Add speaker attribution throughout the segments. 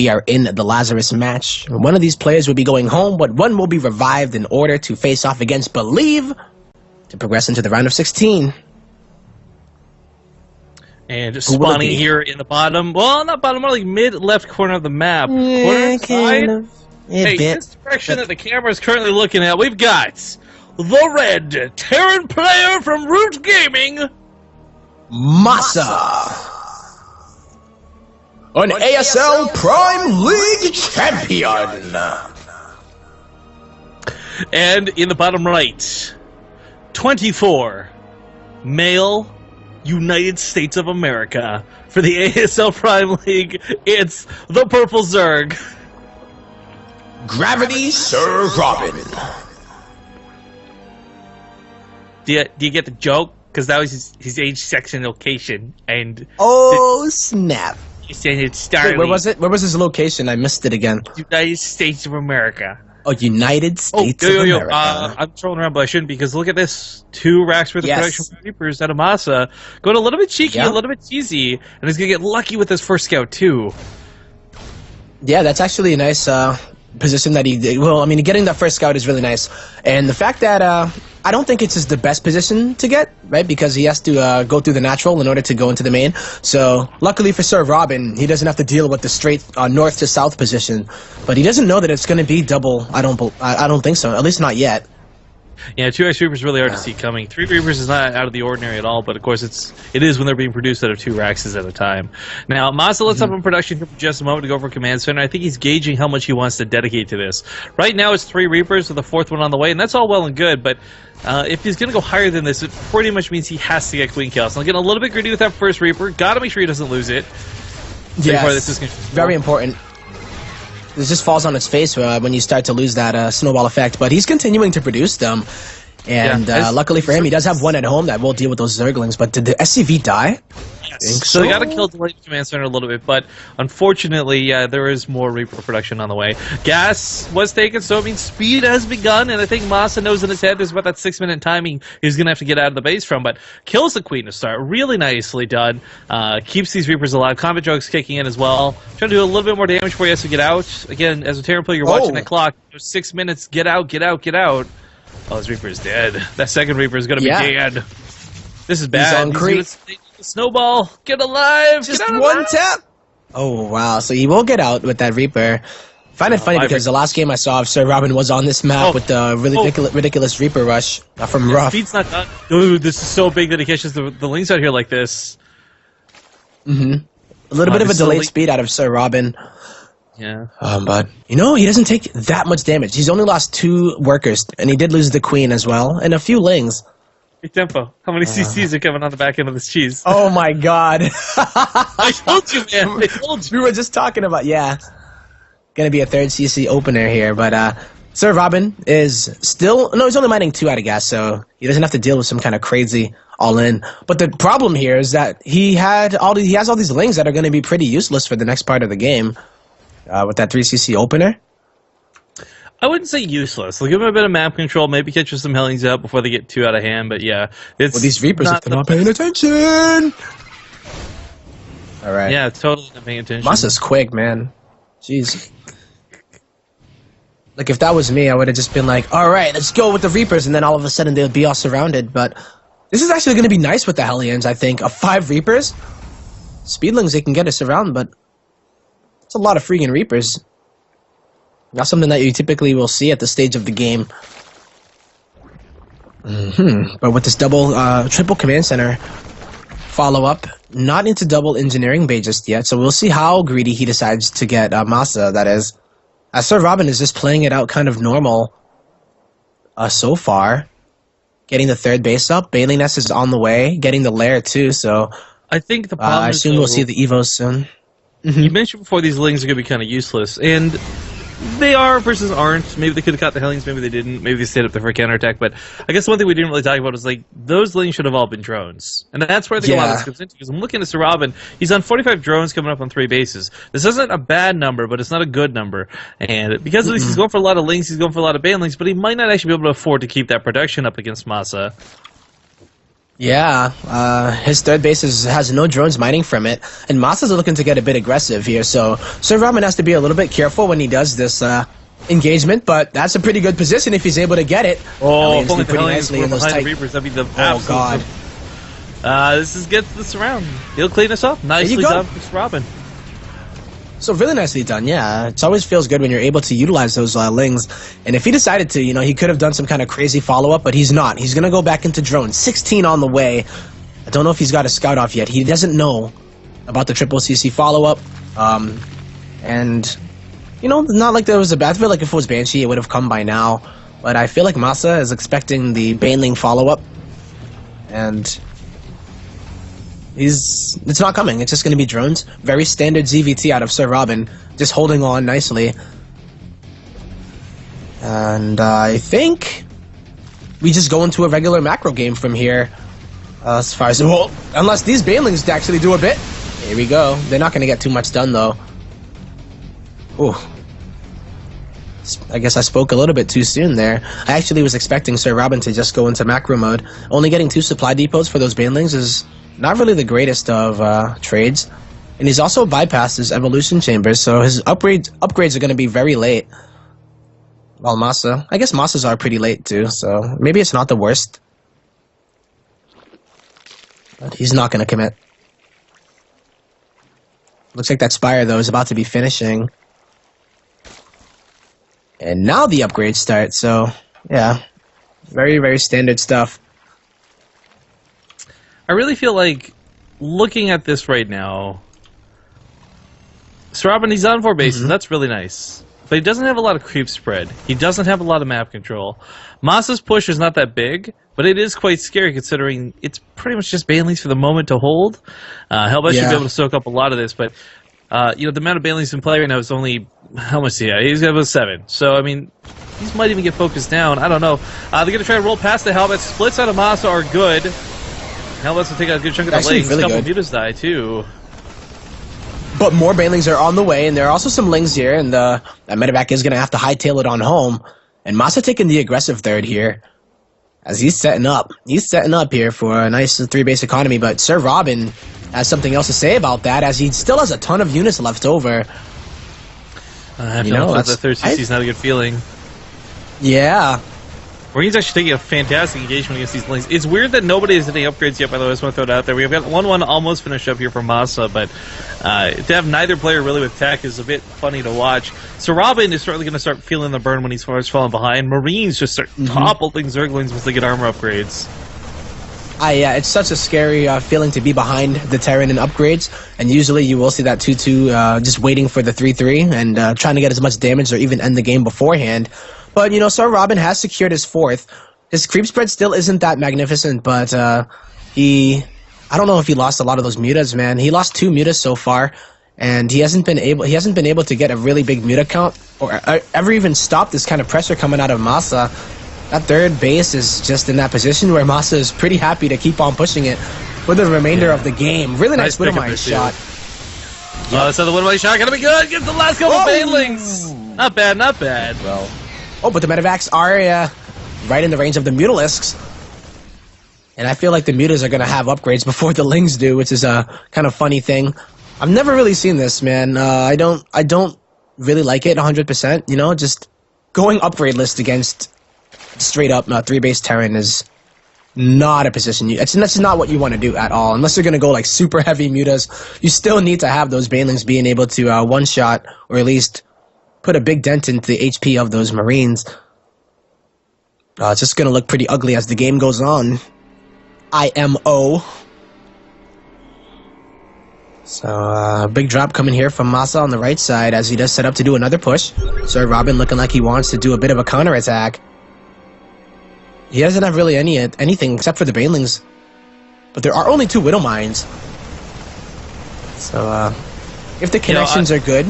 Speaker 1: we are in the Lazarus match. One of these players will be going home, but one will be revived in order to face off against Believe to progress into the round of 16.
Speaker 2: And just spawning here in the bottom, well, not bottom, more like mid-left corner of the map.
Speaker 1: Yeah, kind of.
Speaker 2: Hey, this direction that the camera is currently looking at, we've got the red Terran player from Root Gaming,
Speaker 1: MaSa, an ASL Prime League champion.
Speaker 2: And in the bottom right, 24, male, United States of America. For the ASL Prime League, it's the Purple Zerg.
Speaker 1: Gravity SirRobin.
Speaker 2: Do you get the joke? Because that was his age, sex, and location. And
Speaker 1: oh, snap.
Speaker 2: He said it started.
Speaker 1: Wait, where was it? Where was his location? I missed it again.
Speaker 2: United States of America.
Speaker 1: Oh, United States of America.
Speaker 2: I'm trolling around, but I shouldn't, because look at this. 2 racks worth of production from Reapers out of MaSa. Going a little bit cheeky, a little bit cheesy, and he's going to get lucky with his first scout, too.
Speaker 1: Yeah, that's actually a nice position that he did. Well, I mean, getting that first scout is really nice. And the fact that I don't think it's just the best position to get, right? Because he has to go through the natural in order to go into the main. So luckily for SirRobin, he doesn't have to deal with the straight north to south position. But he doesn't know that it's going to be double. I don't think so. At least not yet.
Speaker 2: Yeah, 2x Reapers really hard to see coming. 3 Reapers is not out of the ordinary at all, but of course it is when they're being produced out of 2 racks at a time. Now, MaSa lets up in production here for just a moment to go for Command Center. I think he's gauging how much he wants to dedicate to this. Right now it's 3 Reapers with the 4th one on the way, and that's all well and good, but if he's going to go higher than this, it pretty much means he has to get Queen Kills. So I'm getting a little bit greedy with that first Reaper. Got to make sure he doesn't lose it.
Speaker 1: Yes, very important. This just falls on its face when you start to lose that snowball effect. But he's continuing to produce them. And luckily for him, he does have one at home that will deal with those Zerglings. But did the SCV die?
Speaker 2: Yes. So they got to kill the late Command Center a little bit. But unfortunately, there is more Reaper production on the way. Gas was taken, so it means speed has begun. And I think MaSa knows in his head there's about that 6-minute timing he's going to have to get out of the base from. But kills the Queen to start. Really nicely done. Keeps these Reapers alive. Combat Joke's kicking in as well. Trying to do a little bit more damage before he has to get out. Again, as a Terran player, you're watching that clock. There's 6 minutes. Get out, get out, get out. Oh, this Reaper is dead. That second Reaper is going to be dead. This is bad.
Speaker 1: He's on creep.
Speaker 2: Snowball, get alive!
Speaker 1: Just get one tap! Oh, wow. So he will get out with that Reaper. Find it funny because the last game I saw of SirRobin was on this map with the really ridiculous Reaper rush from Rough.
Speaker 2: Speed's not done. Dude, this is so big that he catches the links out here like this.
Speaker 1: A little bit of a delayed speed out of SirRobin.
Speaker 2: Yeah.
Speaker 1: But, you know, he doesn't take that much damage. He's only lost 2 workers, and he did lose the Queen as well, and a few Lings.
Speaker 2: Hey, Tempo, how many CCs are coming on the back end of this cheese?
Speaker 1: Oh my god.
Speaker 2: I told you, man. I told you.
Speaker 1: We were just talking about, gonna be a 3rd CC opener here, but SirRobin is still, no, he's only mining 2 out of gas, so he doesn't have to deal with some kind of crazy all-in. But the problem here is that he has all these Lings that are gonna be pretty useless for the next part of the game with that 3CC opener.
Speaker 2: I wouldn't say useless. They'll give him a bit of map control, maybe catch some Hellings out before they get too out of hand, but yeah. It's
Speaker 1: well, these Reapers, if they're not paying attention! Alright.
Speaker 2: Yeah, totally not paying attention.
Speaker 1: MaSa's quick, man. Jeez. Like, if that was me, I would have just been like, alright, let's go with the Reapers, and then all of a sudden they would be all surrounded, but this is actually going to be nice with the Hellions, I think. 5 Reapers? Speedlings, they can get us around, but it's a lot of freaking Reapers. Not something that you typically will see at the stage of the game. But with this triple command center follow-up, not into double engineering bay just yet, so we'll see how greedy he decides to get MaSa, that is. As SirRobin is just playing it out kind of normal so far. Getting the 3rd base up, Bailey Nest is on the way, getting the lair too, so
Speaker 2: I think the problem
Speaker 1: I assume we'll see the Evos soon.
Speaker 2: You mentioned before these Lings are going to be kind of useless, and they are versus aren't. Maybe they could have caught the Hellings, maybe they didn't. Maybe they stayed up there for a counterattack, but I guess one thing we didn't really talk about is, like, those Lings should have all been drones. And that's where I think a lot of this comes into, because I'm looking at SirRobin, he's on 45 drones coming up on 3 bases. This isn't a bad number, but it's not a good number. And because of this, he's going for a lot of Lings, he's going for a lot of Banelings, but he might not actually be able to afford to keep that production up against MaSa.
Speaker 1: Yeah, his third base has no drones mining from it, and MaSa's looking to get a bit aggressive here, so SirRobin has to be a little bit careful when he does this engagement, but that's a pretty good position if he's able to get it.
Speaker 2: Oh, if only the Hellions were behind the Reapers, that'd be the
Speaker 1: Oh, God.
Speaker 2: This gets this around. He'll clean us up. Nicely done for SirRobin.
Speaker 1: So really nicely done, yeah. It always feels good when you're able to utilize those lings. And if he decided to, he could have done some kind of crazy follow-up, but he's not. He's going to go back into drone. 16 on the way. I don't know if he's got a scout off yet. He doesn't know about the triple CC follow-up. And, not like there was a bad. I feel like if it was Banshee, it would have come by now. But I feel like MaSa is expecting the Baneling follow-up. And it's not coming. It's just going to be drones. Very standard ZVT out of SirRobin, just holding on nicely. And I think we just go into a regular macro game from here. As far as unless these Banelings actually do a bit. Here we go. They're not going to get too much done though. Ooh. I guess I spoke a little bit too soon there. I actually was expecting SirRobin to just go into macro mode. Only getting 2 supply depots for those Banelings is not really the greatest of trades. And he's also bypassed his evolution chambers, so his upgrades are going to be very late. Well, MaSa. I guess MaSa's are pretty late too, so maybe it's not the worst. But he's not going to commit. Looks like that Spire, though, is about to be finishing. And now the upgrades start, so yeah. Very, very standard stuff.
Speaker 2: I really feel like, looking at this right now, SirRobin, he's on 4 bases. That's really nice. But he doesn't have a lot of creep spread. He doesn't have a lot of map control. MaSa's push is not that big, but it is quite scary considering it's pretty much just Banelings for the moment to hold. Hellbest should be able to soak up a lot of this, but the amount of Banelings in play right now is only, how much is he at? He's got about 7. So, I mean, these might even get focused down. I don't know. They're going to try to roll past the Hellbest. Splits out of MaSa are good. Hellbest will take out a good chunk of the lanes.
Speaker 1: Really
Speaker 2: a couple mutas die, too.
Speaker 1: But more Banelings are on the way, and there are also some Lings here, and that medevac is going to have to hightail it on home. And MaSa taking the aggressive third here, as he's setting up. He's setting up here for a nice 3-base economy, but SirRobin has something else to say about that, as he still has a ton of units left over.
Speaker 2: I feel like the third CC is not a good feeling.
Speaker 1: Yeah.
Speaker 2: Marine's actually taking a fantastic engagement against these Lings. It's weird that nobody has any upgrades yet, by the way. I just want to throw it out there. We've got 1-1 almost finished up here for MaSa, but to have neither player really with tech is a bit funny to watch. SirRobin is certainly going to start feeling the burn when he's falling behind. Marines just start toppling Zerglings once they get armor upgrades.
Speaker 1: Yeah, it's such a scary feeling to be behind the Terran in upgrades, and usually you will see that 2-2 just waiting for the 3-3 and trying to get as much damage or even end the game beforehand. But, SirRobin has secured his 4th. His creep spread still isn't that magnificent, but I don't know if he lost a lot of those mutas, man. He lost 2 mutas so far, and he hasn't been able to get a really big muta count or ever even stop this kind of pressure coming out of MaSa. That third base is just in that position where MaSa is pretty happy to keep on pushing it for the remainder of the game. Really nice Widowmine shot.
Speaker 2: Oh, that's another Widowmine shot. Gonna be good. Get the last couple Banelings. Not bad, not bad.
Speaker 1: Well, but the medevacs are right in the range of the Mutalisks. And I feel like the mutas are going to have upgrades before the Lings do, which is a kind of funny thing. I've never really seen this, man. I don't really like it 100%. Just going upgrade list against straight up 3-base Terran is not a position. That's not what you want to do at all. Unless you're going to go like super heavy mutas, you still need to have those Banelings being able to one-shot or at least put a big dent into the HP of those Marines. It's just going to look pretty ugly as the game goes on. IMO. So, big drop coming here from MaSa on the right side as he does set up to do another push. SirRobin looking like he wants to do a bit of a counterattack. He doesn't have really anything except for the Banelings. But there are only 2 Widow Mines. So, if the connections are good...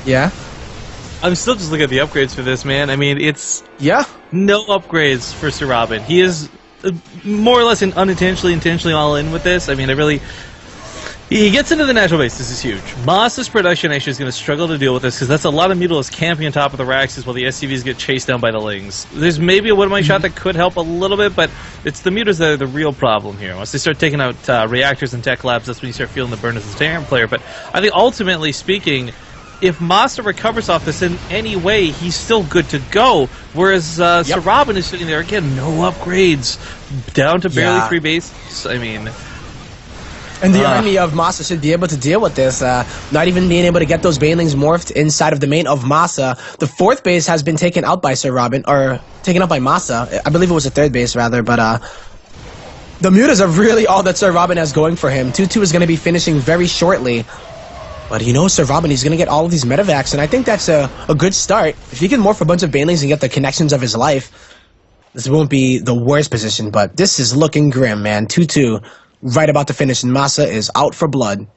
Speaker 1: Yeah?
Speaker 2: I'm still just looking at the upgrades for this, man. I mean, it's...
Speaker 1: Yeah?
Speaker 2: No upgrades for SirRobin. He is more or less intentionally all in with this. I mean, He gets into the natural base. This is huge. MaSa's production actually is going to struggle to deal with this because that's a lot of Mutilas camping on top of the racks while the SCVs get chased down by the Lings. There's maybe a one-of-my shot that could help a little bit, but it's the Mutas that are the real problem here. Once they start taking out reactors and tech labs, that's when you start feeling the burn as a Terran player. But I think ultimately speaking, if MaSa recovers off this in any way, he's still good to go. Whereas SirRobin is sitting there, again, no upgrades, down to barely 3 bases. I mean...
Speaker 1: And the army of MaSa should be able to deal with this, not even being able to get those banelings morphed inside of the main of MaSa. The 4th base has been taken out by SirRobin, or taken out by MaSa. I believe it was the 3rd base, rather, but the Mutas are really all that SirRobin has going for him. 2-2 is going to be finishing very shortly. But you know, SirRobin, he's going to get all of these medevacs, and I think that's a good start. If he can morph a bunch of banelings and get the connections of his life, this won't be the worst position, but this is looking grim, man. 2-2. Right about to finish, and MaSa is out for blood.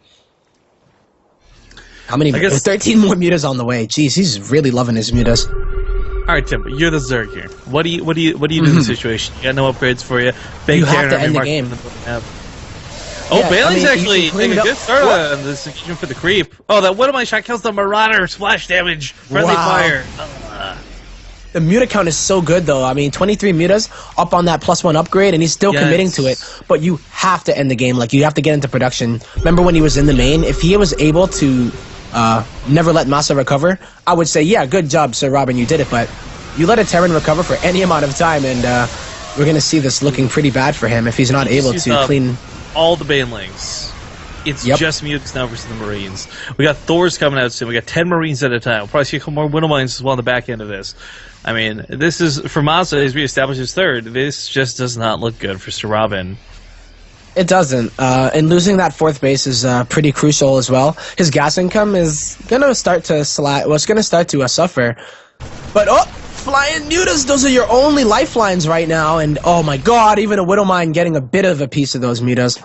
Speaker 1: How many? 13 more mutas on the way. Jeez, he's really loving his mutas.
Speaker 2: All right, Tim, you're the Zerg here. What do you do in this situation? You got no upgrades for you.
Speaker 1: You have to end the game.
Speaker 2: Oh, Bailey's actually taking a good start on this occasion for the creep. Oh, that one of my shot kills the Marauder. Splash damage. Friendly fire.
Speaker 1: The muta count is so good, though. I mean, 23 mutas up on that +1 upgrade, and he's still committing to it. But you have to end the game. Like, you have to get into production. Remember when he was in the main? If he was able to never let MaSa recover, I would say, yeah, good job, SirRobin, you did it. But you let a Terran recover for any amount of time, and we're going to see this looking pretty bad for him if he's not able to clean...
Speaker 2: all the banelings. It's just Mutas now versus the Marines. We got Thors coming out soon. We got 10 Marines at a time. We'll probably see a couple more Widow Mines as well on the back end of this. I mean, this is, for MaSa, as we established his 3rd, this just does not look good for SirRobin.
Speaker 1: It doesn't. And losing that 4th base is pretty crucial as well. His gas income is going to start to it's going to start to suffer. But, flying mutas, those are your only lifelines right now. And, oh my god, even a Widow Mine getting a bit of a piece of those mutas.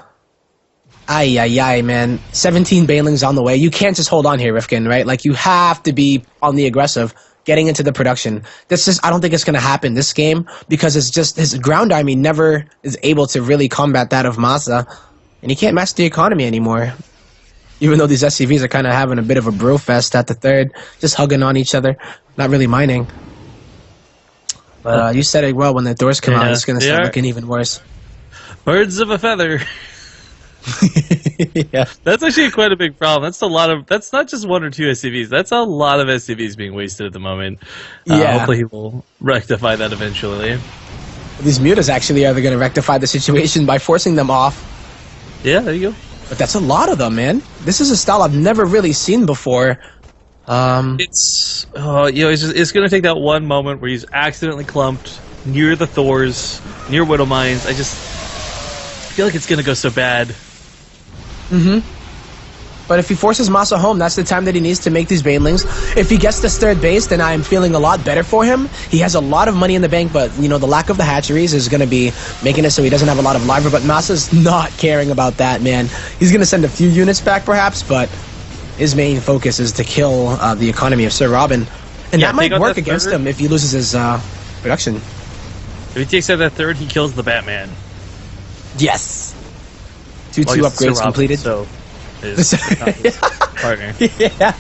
Speaker 1: Ay, man. 17 banelings on the way. You can't just hold on here, Rifkin, right? Like, you have to be on the aggressive, getting into the production. I don't think it's going to happen this game, because it's just his ground army never is able to really combat that of MaSa, and he can't match the economy anymore. Even though these SCVs are kind of having a bit of a bro fest at the 3rd, just hugging on each other, not really mining. But you said it well, when the doors come out, it's going to start looking even worse.
Speaker 2: Birds of a feather.
Speaker 1: Yeah,
Speaker 2: that's actually quite a big problem. That's not just 1 or 2 SCVs. That's a lot of SCVs being wasted at the moment. Hopefully he will rectify that eventually.
Speaker 1: These mutas actually are going to rectify the situation by forcing them off.
Speaker 2: Yeah, there you go.
Speaker 1: But that's a lot of them, man. This is a style I've never really seen before.
Speaker 2: It's it's going to take that one moment where he's accidentally clumped near the Thors, near Widow Mines. I feel like it's going to go so bad.
Speaker 1: But if he forces MaSa home, that's the time that he needs to make these banelings. If he gets this 3rd base, then I am feeling a lot better for him. He has a lot of money in the bank, but, you know, the lack of the hatcheries is going to be making it so he doesn't have a lot of liver. But MaSa's not caring about that, man. He's going to send a few units back, perhaps, but his main focus is to kill the economy of SirRobin. And that might work against him if he loses his production.
Speaker 2: If he takes out that 3rd, he kills the Batman.
Speaker 1: Yes. 2-2 upgrades completed.
Speaker 2: So partner.
Speaker 1: Yeah.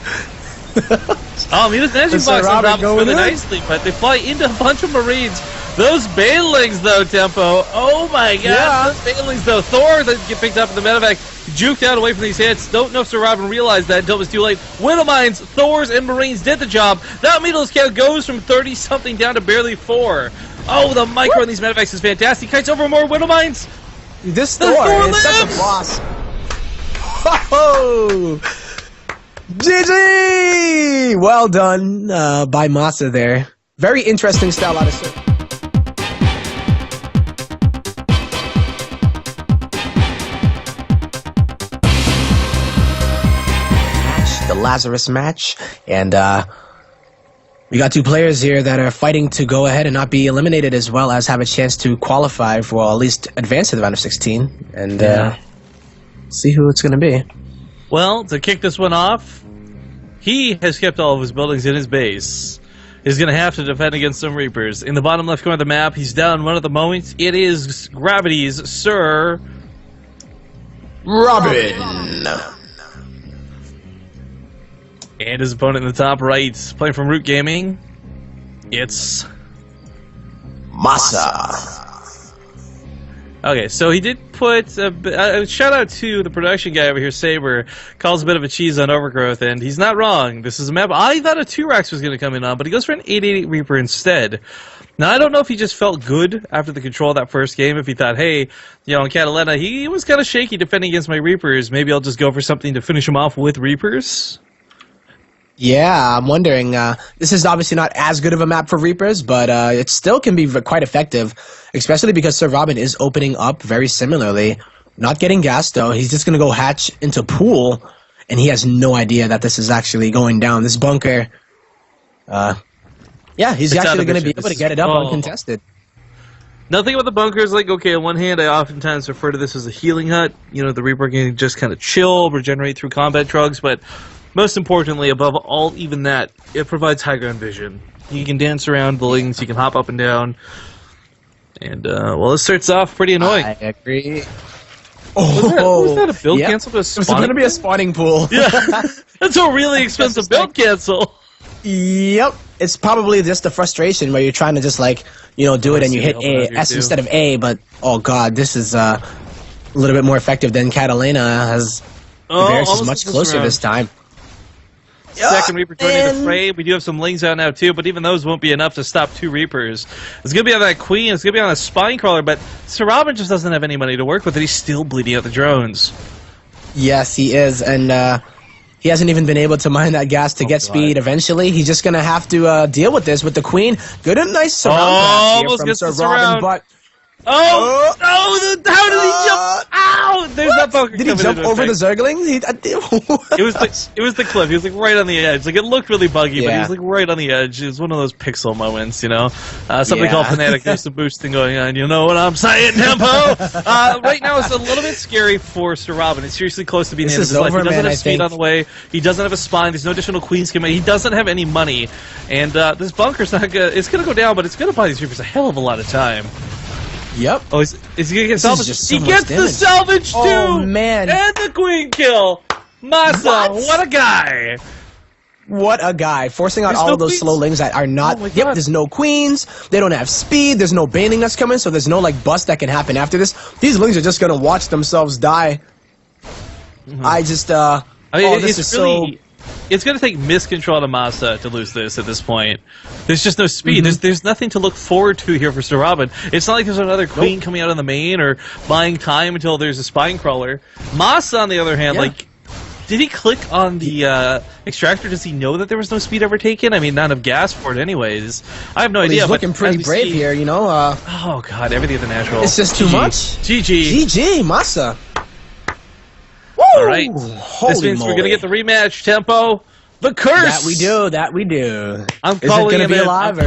Speaker 2: Mutas managing box on top really nicely, but they fly into a bunch of Marines. Those banelings, though, Tempo. Oh my god, those banelings, though. Thor that get picked up in the medevac, juked out away from these hits. Don't know if SirRobin realized that until it was too late. Widow Mines, Thors, and Marines did the job. That Mutila's count goes from 30-something down to barely 4. Oh, the micro on these medevacs is fantastic. Kites over more Widow Mines.
Speaker 1: This Thor is such a boss. Oh, GG! Well done by MaSa there. Very interesting style out of Sir. The Lazarus match, and we got 2 players here that are fighting to go ahead and not be eliminated, as well as have a chance to qualify for, well, at least advance to the round of 16, and see who it's going to be.
Speaker 2: Well, to kick this one off, he has kept all of his buildings in his base. He's going to have to defend against some Reapers. In the bottom left corner of the map, he's down one at the moment. It is Gravity's Sir...
Speaker 1: SirRobin.
Speaker 2: And his opponent in the top right, playing from Root Gaming, it's
Speaker 1: MaSa.
Speaker 2: Okay, so he did put a shout out to the production guy over here, Saber, calls a bit of a cheese on Overgrowth, and he's not wrong. This is a map I thought a 2-Rax was going to come in on, but he goes for an 888 Reaper instead. Now, I don't know if he just felt good after the control of that first game, if he thought, hey, you know, in Catalina, he was kind of shaky defending against my Reapers. Maybe I'll just go for something to finish him off with Reapers.
Speaker 1: Yeah, I'm wondering. This is obviously not as good of a map for Reapers, but it still can be quite effective, especially because SirRobin is opening up very similarly. Not getting gas, though. He's just going to go hatch into pool, and he has no idea that this is actually going down. This bunker, yeah, he's actually going to be able to get it up uncontested.
Speaker 2: Nothing about the bunker is like, okay, on one hand, I oftentimes refer to this as a healing hut. You know, the Reaper can just kind of chill, regenerate through combat drugs, but most importantly, above all even that, it provides high ground vision. You can dance around buildings, you can hop up and down, and, well, this starts off pretty annoying.
Speaker 1: I agree.
Speaker 2: Was that a build cancel? To a
Speaker 1: it was going to be a spawning pool.
Speaker 2: Yeah, that's a really expensive build cancel.
Speaker 1: Yep. It's probably just the frustration where you're trying to just, like, you know, do it and you hit S instead of A, but, oh god, this is a little bit more effective than Catalina has. Varus is much closer this time.
Speaker 2: Second Reaper joining the fray. We do have some Lings out now too, but even those won't be enough to stop 2 Reapers. It's going to be on that Queen, it's going to be on a Spine Crawler, but SirRobin just doesn't have any money to work with, and he's still bleeding out the drones.
Speaker 1: Yes, he is, and he hasn't even been able to mine that gas to get speed eventually. He's just going to have to deal with this with the Queen. Good and nice surround here from SirRobin, but...
Speaker 2: how did he jump? Ow! There's that bunker.
Speaker 1: Did he jump over the Zerglings?
Speaker 2: It was the cliff. He was like right on the edge. Like it looked really buggy, but he was like right on the edge. It was one of those pixel moments, you know. Something called Fnatic. There's some boosting going on. You know what I'm saying, Tempo? Right now it's a little bit scary for SirRobin. It's seriously close to being the end of his life. He doesn't have speed on the way. He doesn't have a spine. There's no additional Queens coming. He doesn't have any money, and this bunker's not good. It's gonna go down, but it's gonna buy these Reapers a hell of a lot of time.
Speaker 1: Yep.
Speaker 2: Oh, is he gonna get salvaged? He gets the salvage too!
Speaker 1: Oh, man.
Speaker 2: And the Queen kill! MaSa, what a guy!
Speaker 1: What a guy. Forcing out all of those slow lings that are not... Yep, there's no Queens. They don't have speed. There's no baning that's coming, so there's no, like, bust that can happen after this. These lings are just gonna watch themselves die. I just, I mean, this is really... So...
Speaker 2: It's going to take miscontrol to MaSa to lose this at this point. There's just no speed. There's nothing to look forward to here for SirRobin. It's not like there's another Queen coming out on the main or buying time until there's a Spine Crawler. MaSa, on the other hand, like, did he click on the extractor? Does he know that there was no speed overtaken? I mean, not enough gas for it anyways. I have no idea.
Speaker 1: He's looking pretty brave here, you know.
Speaker 2: Oh, God, everything at the natural.
Speaker 1: It's just too much. GG, MaSa.
Speaker 2: All right. This means we're going to get the rematch, Tempo. The curse!
Speaker 1: That we do.
Speaker 2: I'm calling
Speaker 1: it going to be alive?